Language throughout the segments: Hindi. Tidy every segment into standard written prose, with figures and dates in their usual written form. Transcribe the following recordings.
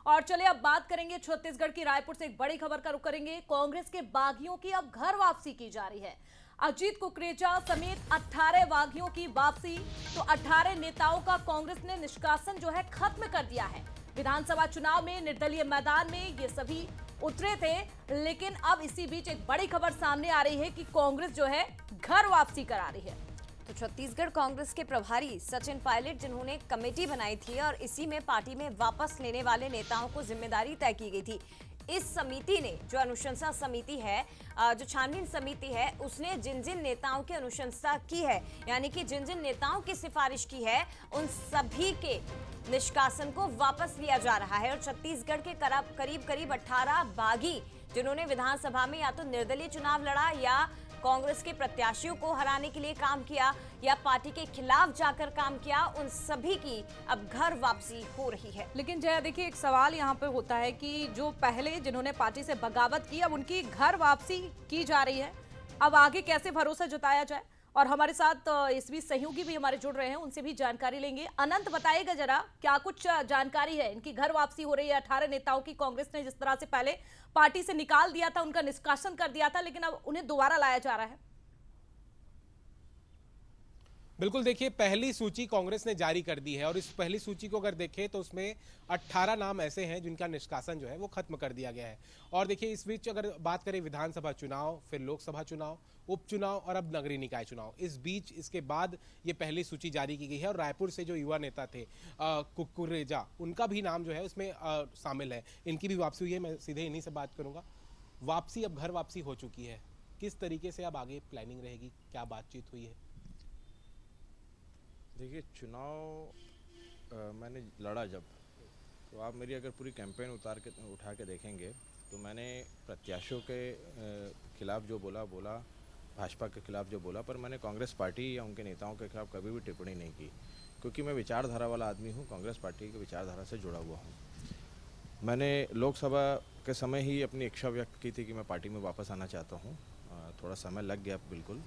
और चलिए अब बात करेंगे छत्तीसगढ़ की रायपुर से एक बड़ी खबर का रुख करेंगे। कांग्रेस के बागियों की अब घर वापसी की जा रही है। अजीत कुकरेजा समेत 18 बागियों की वापसी। तो 18 नेताओं का कांग्रेस ने निष्कासन जो है खत्म कर दिया है। विधानसभा चुनाव में निर्दलीय मैदान में ये सभी उतरे थे, लेकिन अब इसी बीच एक बड़ी खबर सामने आ रही है कि कांग्रेस जो है घर वापसी करा रही है। तो छत्तीसगढ़ कांग्रेस के प्रभारी सचिन पायलट, जिन्होंने कमेटी बनाई थी और इसी में पार्टी में वापस लेने वाले नेताओं को जिम्मेदारी तय की गई थी। इस समिति ने, जो अनुशंसा समिति है, जो छानबीन समिति है, उसने जिन जिन नेताओं की अनुशंसा की है, यानी कि जिन जिन नेताओं की सिफारिश की है, उन सभी के निष्कासन को वापस लिया जा रहा है। और छत्तीसगढ़ के करीब 18 बागी, जिन्होंने विधानसभा में या तो निर्दलीय चुनाव लड़ा या कांग्रेस के प्रत्याशियों को हराने के लिए काम किया या पार्टी के खिलाफ जाकर काम किया, उन सभी की अब घर वापसी हो रही है। लेकिन जया, देखिए एक सवाल यहाँ पे होता है कि जो पहले जिन्होंने पार्टी से बगावत की, अब उनकी घर वापसी की जा रही है। अब आगे कैसे भरोसा जताया जाए? और हमारे साथ इस बीच सहयोगी भी हमारे जुड़ रहे हैं, उनसे भी जानकारी लेंगे। अनंत, बताइएगा जरा, क्या कुछ जानकारी है? इनकी घर वापसी हो रही है। 18 नेताओं की कांग्रेस ने जिस तरह से पहले पार्टी से निकाल दिया था, उनका निष्कासन कर दिया था, लेकिन अब उन्हें दोबारा लाया जा रहा है। बिल्कुल, देखिए पहली सूची कांग्रेस ने जारी कर दी है और इस पहली सूची को अगर देखें तो उसमें 18 नाम ऐसे हैं जिनका निष्कासन जो है वो खत्म कर दिया गया है। और देखिए इस बीच अगर बात करें विधानसभा चुनाव, फिर लोकसभा चुनाव, उपचुनाव और अब नगरीय निकाय चुनाव, इस बीच इसके बाद ये पहली सूची जारी की गई है। और रायपुर से जो युवा नेता थे कुकरेजा, उनका भी नाम जो है उसमें शामिल है। इनकी भी वापसी हुई है। मैं सीधे इन्हीं से बात करूंगा। वापसी, अब घर वापसी हो चुकी है, किस तरीके से अब आगे प्लानिंग रहेगी, क्या बातचीत हुई है? देखिए, चुनाव मैंने लड़ा जब, तो आप मेरी अगर पूरी कैंपेन उठा के देखेंगे तो मैंने प्रत्याशियों के खिलाफ जो बोला, भाजपा के खिलाफ जो बोला, पर मैंने कांग्रेस पार्टी या उनके नेताओं के खिलाफ कभी भी टिप्पणी नहीं की, क्योंकि मैं विचारधारा वाला आदमी हूँ, कांग्रेस पार्टी की विचारधारा से जुड़ा हुआ हूँ। मैंने लोकसभा के समय ही अपनी इच्छा व्यक्त की थी कि मैं पार्टी में वापस आना चाहता हूँ। थोड़ा समय लग गया बिल्कुल,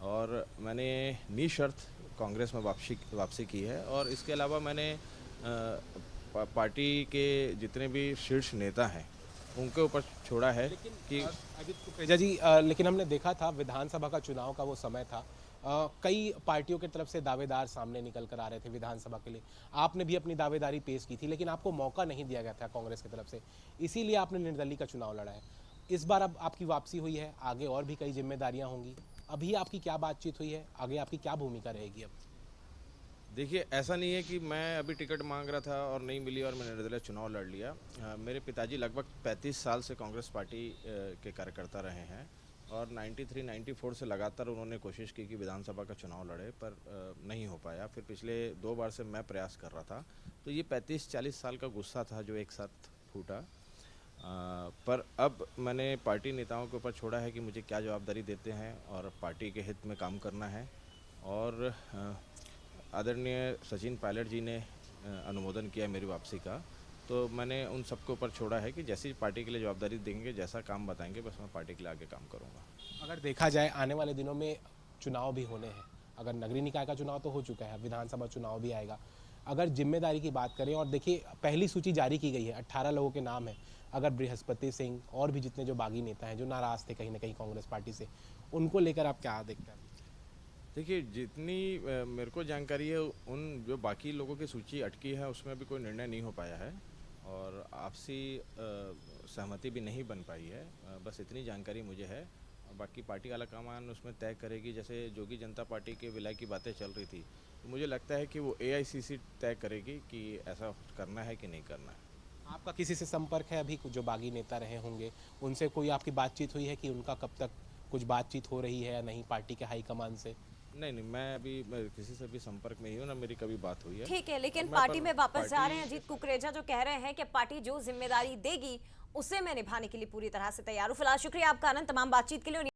और मैंने निशर्त कांग्रेस में वापसी की है। और इसके अलावा मैंने पार्टी के जितने भी शीर्ष नेता हैं उनके ऊपर छोड़ा है कि अजीत कुकरेजा जी, लेकिन हमने देखा था विधानसभा का चुनाव का वो समय था, कई पार्टियों की तरफ से दावेदार सामने निकल कर आ रहे थे विधानसभा के लिए। आपने भी अपनी दावेदारी पेश की थी, लेकिन आपको मौका नहीं दिया गया था कांग्रेस की तरफ से, इसीलिए आपने निर्दलीय का चुनाव लड़ा है। इस बार अब आपकी वापसी हुई है, आगे और भी कई जिम्मेदारियां होंगी। अभी आपकी क्या बातचीत हुई है, आगे आपकी क्या भूमिका रहेगी? अब देखिए, ऐसा नहीं है कि मैं अभी टिकट मांग रहा था और नहीं मिली और मैंने निर्दलीय चुनाव लड़ लिया। मेरे पिताजी लगभग 35 साल से कांग्रेस पार्टी के कार्यकर्ता रहे हैं और 93-94 से लगातार उन्होंने कोशिश की कि विधानसभा का चुनाव लड़े, पर नहीं हो पाया। फिर पिछले 2 बार से मैं प्रयास कर रहा था। तो ये 35-40 साल का गुस्सा था जो एक साथ फूटा। पर अब मैंने पार्टी नेताओं के ऊपर छोड़ा है कि मुझे क्या जवाबदारी देते हैं और पार्टी के हित में काम करना है। और आदरणीय सचिन पायलट जी ने अनुमोदन किया मेरी वापसी का, तो मैंने उन सबके ऊपर छोड़ा है कि जैसी पार्टी के लिए जवाबदारी देंगे, जैसा काम बताएंगे, बस मैं पार्टी के लिए आगे काम करूँगा। अगर देखा जाए आने वाले दिनों में चुनाव भी होने हैं, अगर नगरीय निकाय का चुनाव तो हो चुका है, विधानसभा चुनाव भी आएगा। अगर जिम्मेदारी की बात करें, और देखिए पहली सूची जारी की गई है, 18 लोगों के नाम है। अगर बृहस्पति सिंह और भी जितने जो बागी नेता हैं जो नाराज थे कहीं ना कहीं कांग्रेस पार्टी से, उनको लेकर आप क्या देखते हैं? देखिए, जितनी मेरे को जानकारी है, उन जो बाकी लोगों की सूची अटकी है उसमें भी कोई निर्णय नहीं हो पाया है और आपसी सहमति भी नहीं बन पाई है। बस इतनी जानकारी मुझे है। बाकी पार्टी आलाकमान उसमें तय करेगी। जैसे जोगी जनता पार्टी के विलय की बातें चल रही थी, तो मुझे लगता है कि वो AICC तय करेगी कि ऐसा करना है कि नहीं करना है। आपका किसी से संपर्क है अभी, जो बागी नेता रहे होंगे, उनसे कोई आपकी बातचीत हुई है कि उनका कब तक कुछ बातचीत हो रही है या नहीं पार्टी के हाईकमान से? नहीं, मैं किसी से भी संपर्क में ही हूँ, ना मेरी कभी बात हुई है। ठीक है, लेकिन पार्टी में वापस जा रहे हैं अजीत कुकरेजा, जो कह रहे हैं कि पार्टी जो जिम्मेदारी देगी उसे मैं निभाने के लिए पूरी तरह से तैयार हूँ। फिलहाल शुक्रिया आपका अनंत, तमाम बातचीत के लिए।